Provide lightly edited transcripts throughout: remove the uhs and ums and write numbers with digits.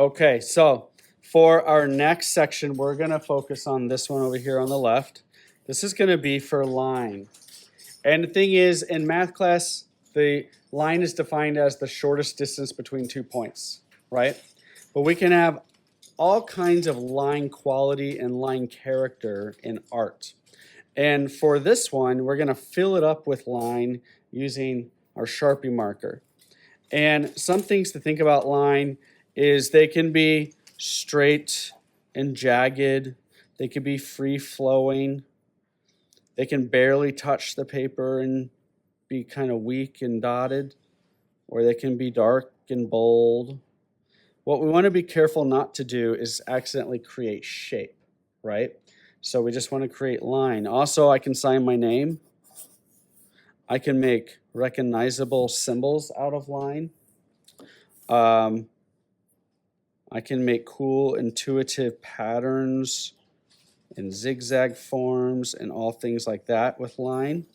Okay, so for our next section, we're going to focus on this one over here on the left. This is going to be for line. And the thing is, in math class, the line is defined as the shortest distance between 2 points, right? But we can have all kinds of line quality and line character in art. And for this one, we're going to fill it up with line using our Sharpie marker. And some things to think about line is they can be straight and jagged. They can be free flowing. They can barely touch the paper and be kind of weak and dotted, or they can be dark and bold. What we want to be careful not to do is accidentally create shape, right? So we just want to create line. Also, I can sign my name. I can make recognizable symbols out of line. I can make cool, intuitive patterns and zigzag forms and all things like that with line.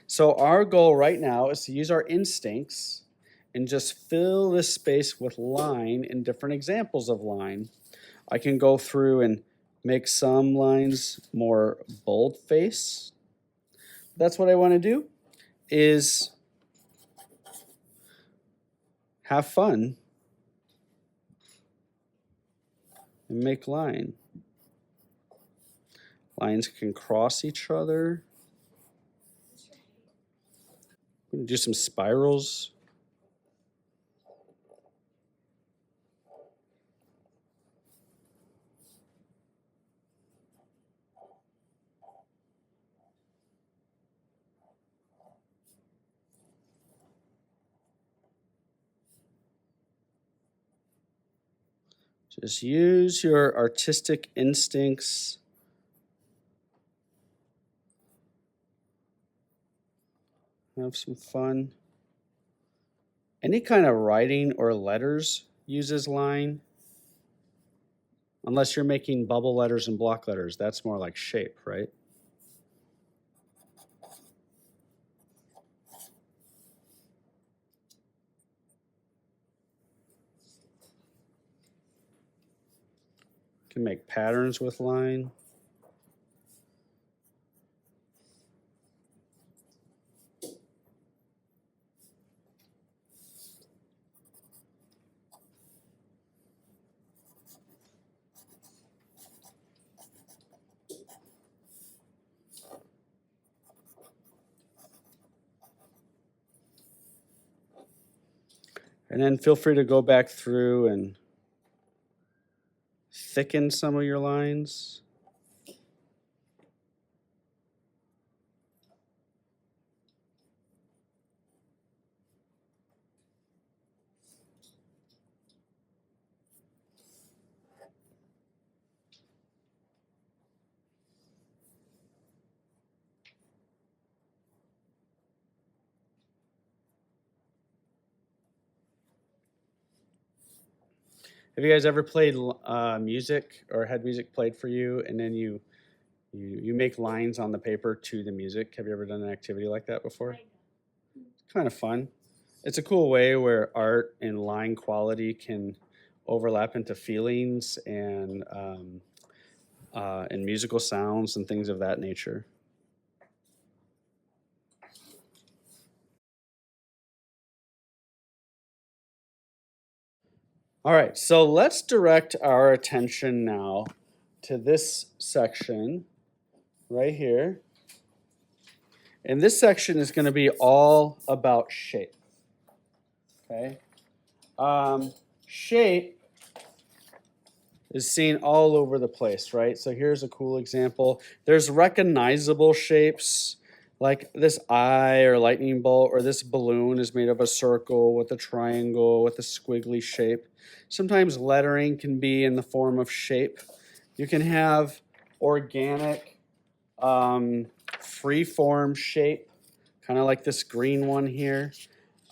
So our goal right now is to use our instincts and just fill this space with line and different examples of line. I can go through and make some lines more bold-face. That's what I want to do, is have fun and make line. Lines can cross each other. We can do some spirals. Just use your artistic instincts. Have some fun. Any kind of writing or letters uses line. Unless you're making bubble letters and block letters, that's more like shape, right? Can make patterns with line. And then feel free to go back through and thicken some of your lines. Have you guys ever played music or had music played for you and then you make lines on the paper to the music? Have you ever done an activity like that before? It's kind of fun. It's a cool way where art and line quality can overlap into feelings and musical sounds and things of that nature. All right, so let's direct our attention now to this section right here. And this section is going to be all about shape. Okay? Shape is seen all over the place, right? So here's a cool example. There's recognizable shapes, like this eye or lightning bolt, or this balloon is made of a circle with a triangle with a squiggly shape. Sometimes lettering can be in the form of shape. You can have organic, free-form shape, kind of like this green one here.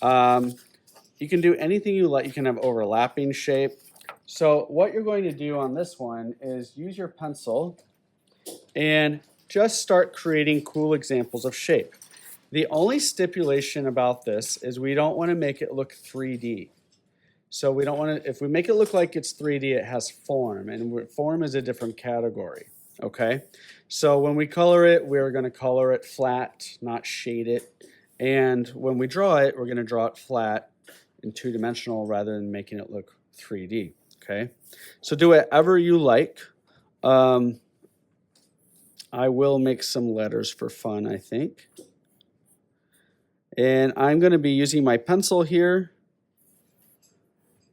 You can do anything you like. You can have overlapping shape. So what you're going to do on this one is use your pencil and just start creating cool examples of shape. The only stipulation about this is we don't want to make it look 3D. So we don't want to, if we make it look like it's 3D, it has form, and form is a different category, okay? So when we color it, we're going to color it flat, not shade it. And when we draw it, we're going to draw it flat and two-dimensional rather than making it look 3D, okay? So do whatever you like. I will make some letters for fun, I think. And I'm going to be using my pencil here.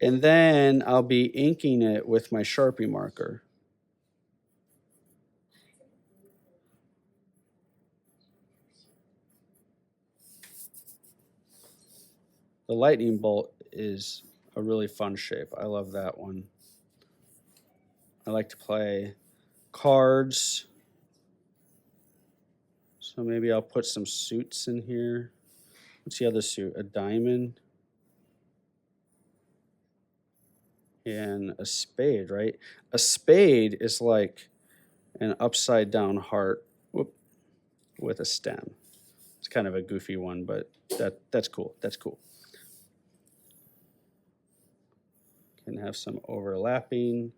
And then I'll be inking it with my Sharpie marker. The lightning bolt is a really fun shape. I love that one. I like to play cards. So maybe I'll put some suits in here. What's the other suit? A diamond. And a spade, right? A spade is like an upside down heart with a stem. It's kind of a goofy one, but that's cool. That's cool. Can have some overlapping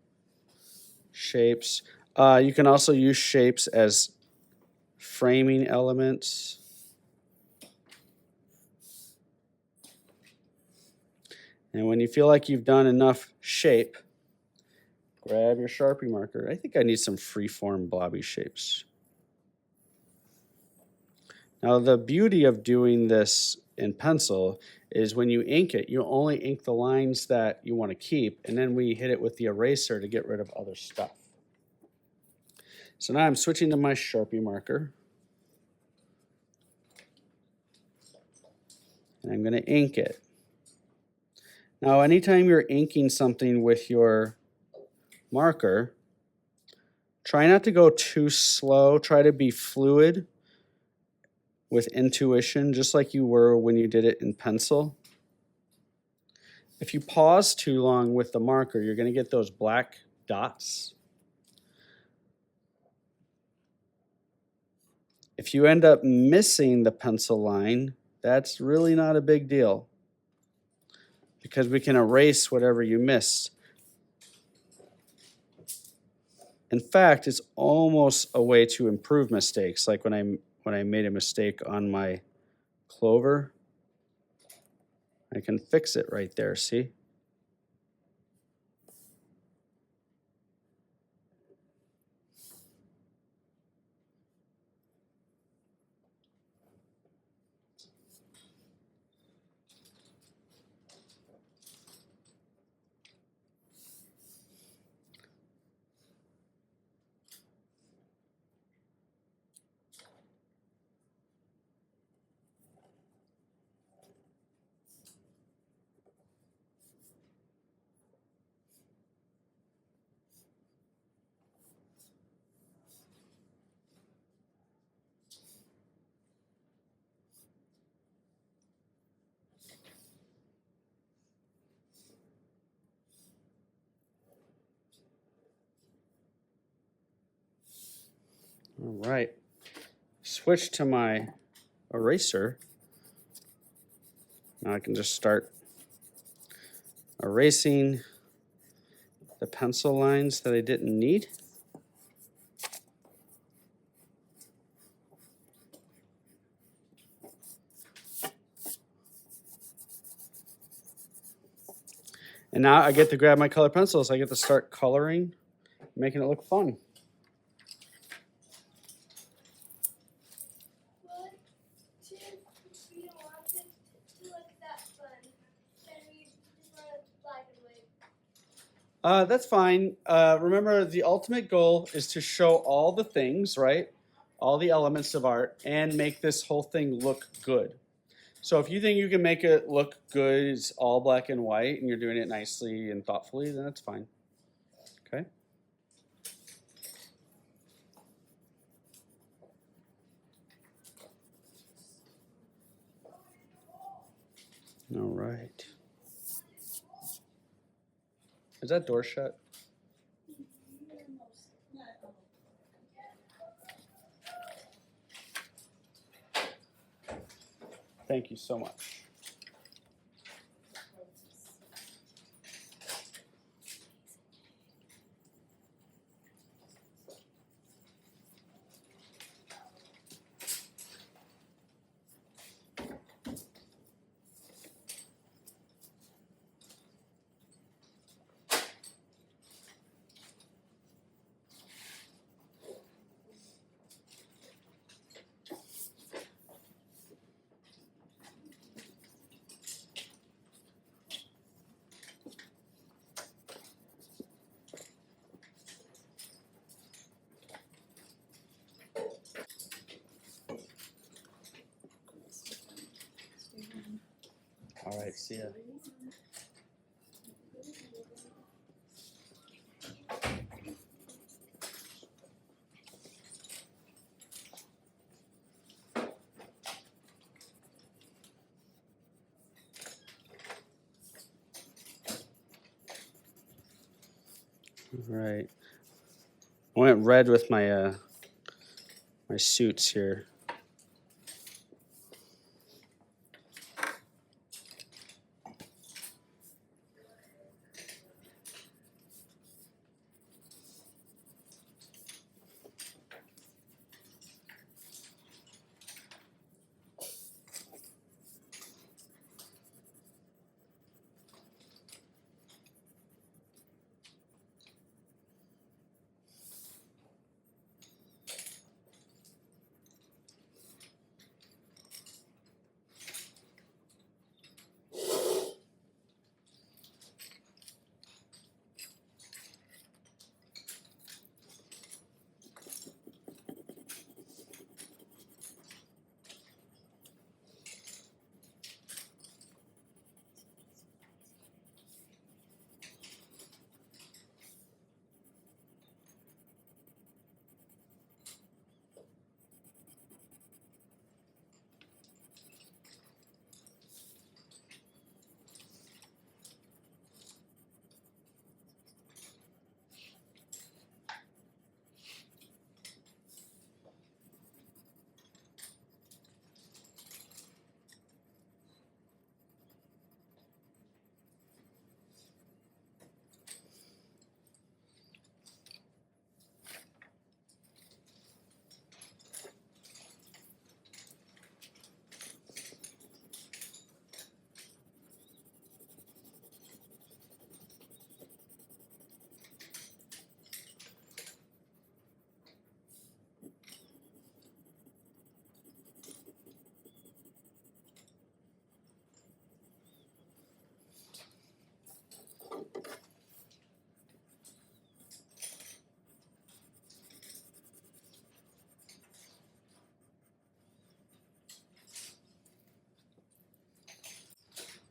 shapes. You can also use shapes as framing elements. And when you feel like you've done enough shape, grab your Sharpie marker. I think I need some free-form blobby shapes. Now the beauty of doing this in pencil is when you ink it, you only ink the lines that you want to keep, and then we hit it with the eraser to get rid of other stuff. So now I'm switching to my Sharpie marker. And I'm going to ink it. Now anytime you're inking something with your marker, try not to go too slow. Try to be fluid with intuition, just like you were when you did it in pencil. If you pause too long with the marker, you're going to get those black dots. If you end up missing the pencil line, that's really not a big deal because we can erase whatever you missed. In fact, it's almost a way to improve mistakes, like when I made a mistake on my clover, I can fix it right there, see? All right, switch to my eraser. Now I can just start erasing the pencil lines that I didn't need. And now I get to grab my color pencils. I get to start coloring, making it look fun. That's fine. Remember, the ultimate goal is to show all the things, right? All the elements of art and make this whole thing look good. So if you think you can make it look good, it's all black and white, and you're doing it nicely and thoughtfully, then that's fine. Okay? All right. Is that door shut? Thank you so much. All right, see ya. All right. I went red with my my suits here.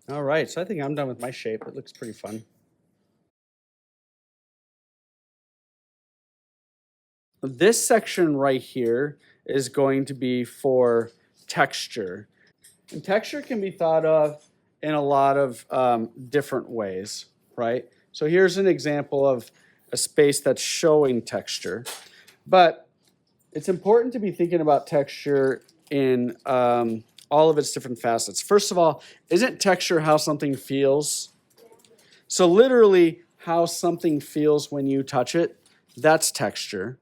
All right, so I think I'm done with my shape. It looks pretty fun. This section right here is going to be for texture. And texture can be thought of in a lot of different ways, right? So here's an example of a space that's showing texture. But it's important to be thinking about texture in all of its different facets. First of all, isn't texture how something feels? So literally how something feels when you touch it, that's texture.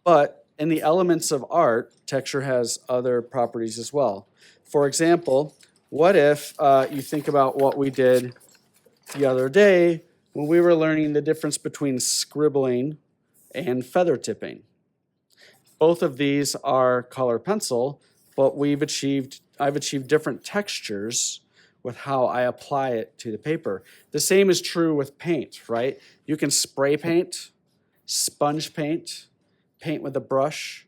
But in the elements of art, texture has other properties as well. For example, what if you think about what we did the other day when we were learning the difference between scribbling and feather tipping? Both of these are color pencil, but I've achieved different textures with how I apply it to the paper. The same is true with paint, right? You can spray paint, sponge paint, paint with a brush.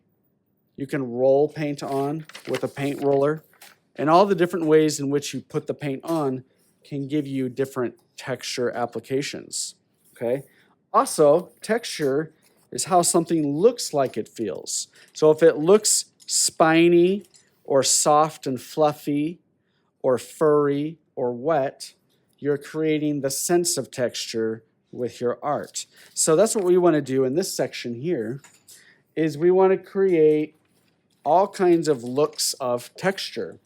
You can roll paint on with a paint roller. And all the different ways in which you put the paint on can give you different texture applications, okay? Also, texture is how something looks like it feels. So if it looks spiny or soft and fluffy or furry or wet, you're creating the sense of texture with your art. So that's what we want to do in this section here, is we want to create all kinds of looks of texture.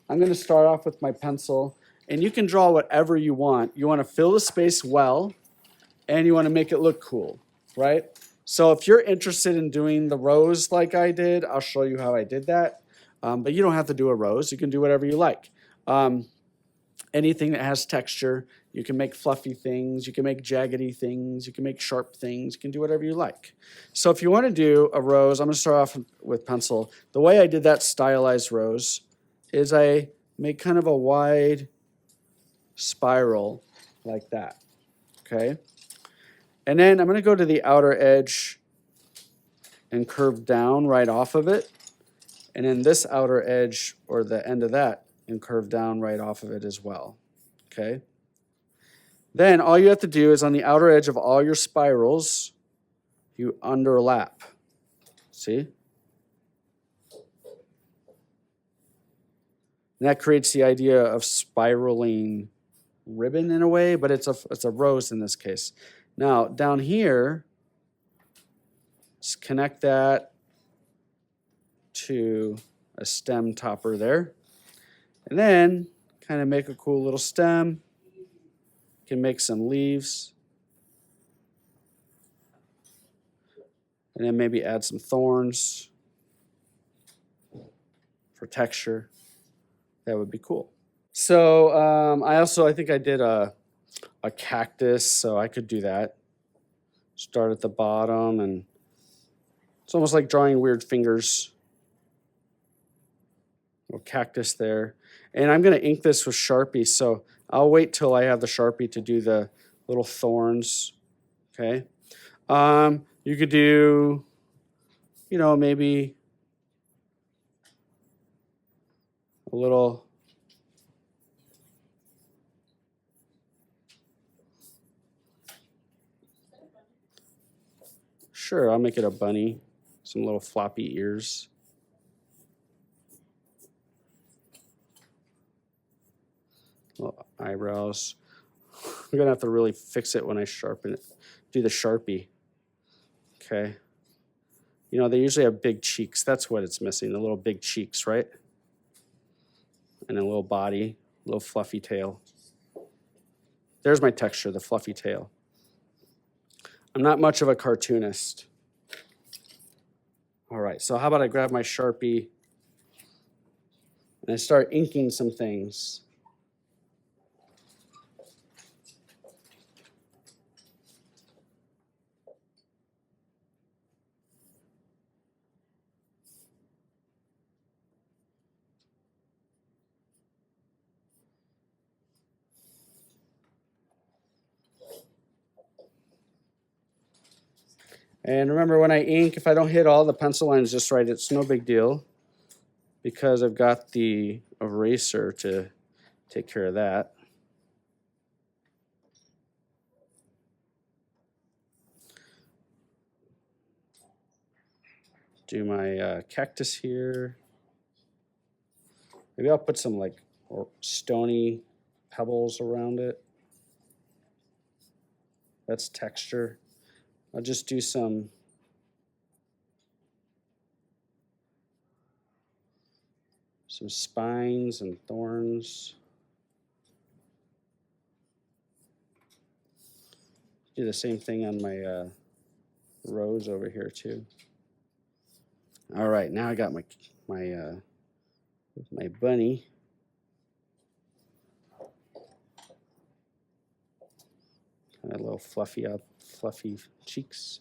I'm going to start off with my pencil, and you can draw whatever you want. You want to fill the space well, and you want to make it look cool, right? So if you're interested in doing the rose like I did, I'll show you how I did that. But you don't have to do a rose. You can do whatever you like. Anything that has texture, you can make fluffy things, you can make jaggedy things, you can make sharp things, you can do whatever you like. So if you want to do a rose, I'm going to start off with pencil. The way I did that stylized rose is I make kind of a wide spiral like that, okay? And then I'm going to go to the outer edge and curve down right off of it. And then this outer edge, or the end of that, and curve down right off of it as well. okay? Then all you have to do is on the outer edge of all your spirals, you underlap. See? And that creates the idea of spiraling ribbon in a way, but it's a rose in this case. Now, down here, just connect that to a stem topper there. And then kind of make a cool little stem. You can make some leaves. And then maybe add some thorns for texture. That would be cool. So I think I did a cactus, so I could do that. Start at the bottom, and it's almost like drawing weird fingers. Little cactus there. And I'm gonna ink this with Sharpie, so I'll wait till I have the Sharpie to do the little thorns, okay? You could do, you know, maybe a little sure, I'll make it a bunny. Some little floppy ears. Little eyebrows. I'm gonna have to really fix it when I sharpen it. Do the Sharpie. Okay. You know, they usually have big cheeks. That's what it's missing, the little big cheeks, right? And a little body, little fluffy tail. There's my texture, the fluffy tail. I'm not much of a cartoonist. All right, so how about I grab my Sharpie and I start inking some things. And remember, when I ink, if I don't hit all the pencil lines just right, it's no big deal because I've got the eraser to take care of that. Do my cactus here. Maybe I'll put some like stony pebbles around it. That's texture. I'll just do some spines and thorns. Do the same thing on my rose over here too. All right, now I got my bunny. Kind of a little fluffy cheeks.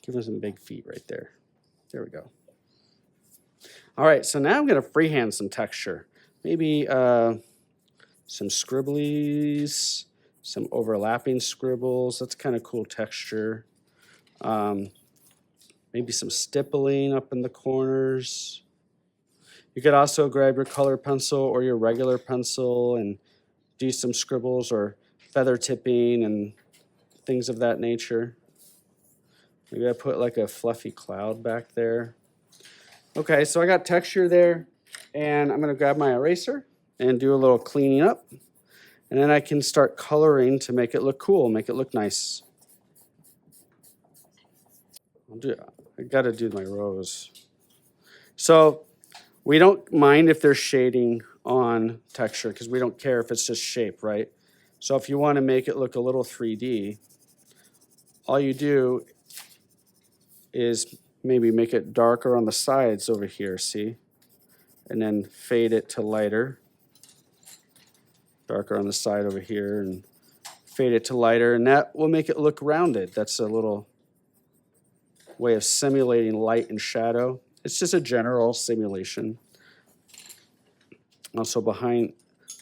Give them some big feet right there. There we go. All right, so now I'm going to freehand some texture. Maybe some scribblies, some overlapping scribbles. That's kind of cool texture. Maybe some stippling up in the corners. You could also grab your color pencil or your regular pencil and do some scribbles or feather tipping and things of that nature. Maybe I put like a fluffy cloud back there. Okay, so I got texture there, and I'm gonna grab my eraser and do a little cleaning up, and then I can start coloring to make it look cool, make it look nice. I gotta do my rose. So we don't mind if there's shading on texture because we don't care if it's just shape, right? So if you want to make it look a little 3D, all you do is maybe make it darker on the sides over here, see? And then fade it to lighter. Darker on the side over here and fade it to lighter, and that will make it look rounded. That's a little way of simulating light and shadow. It's just a general simulation. Also behind,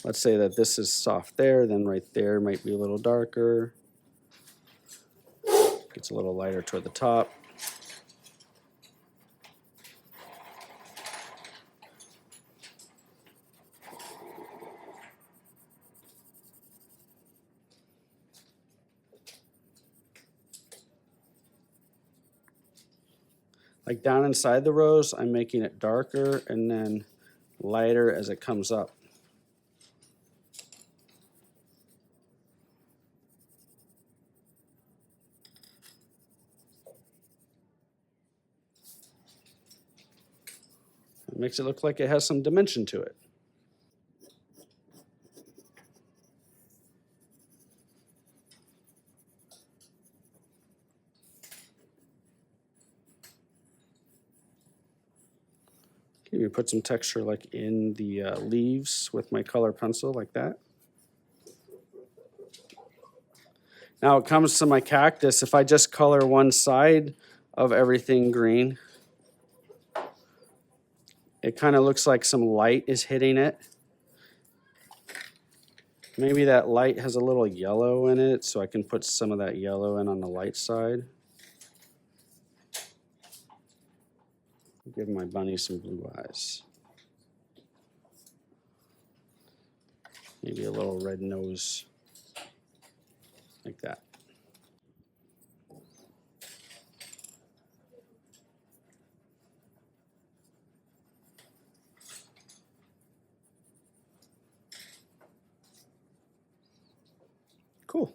let's say that this is soft there, then right there might be a little darker. Gets a little lighter toward the top. Like down inside the rose, I'm making it darker and then lighter as it comes up. It makes it look like it has some dimension to it. Maybe put some texture like in the leaves with my color pencil like that. Now it comes to my cactus. If I just color one side of everything green, it kind of looks like some light is hitting it. Maybe that light has a little yellow in it, so I can put some of that yellow in on the light side. Give my bunny some blue eyes. Maybe a little red nose, like that. Cool.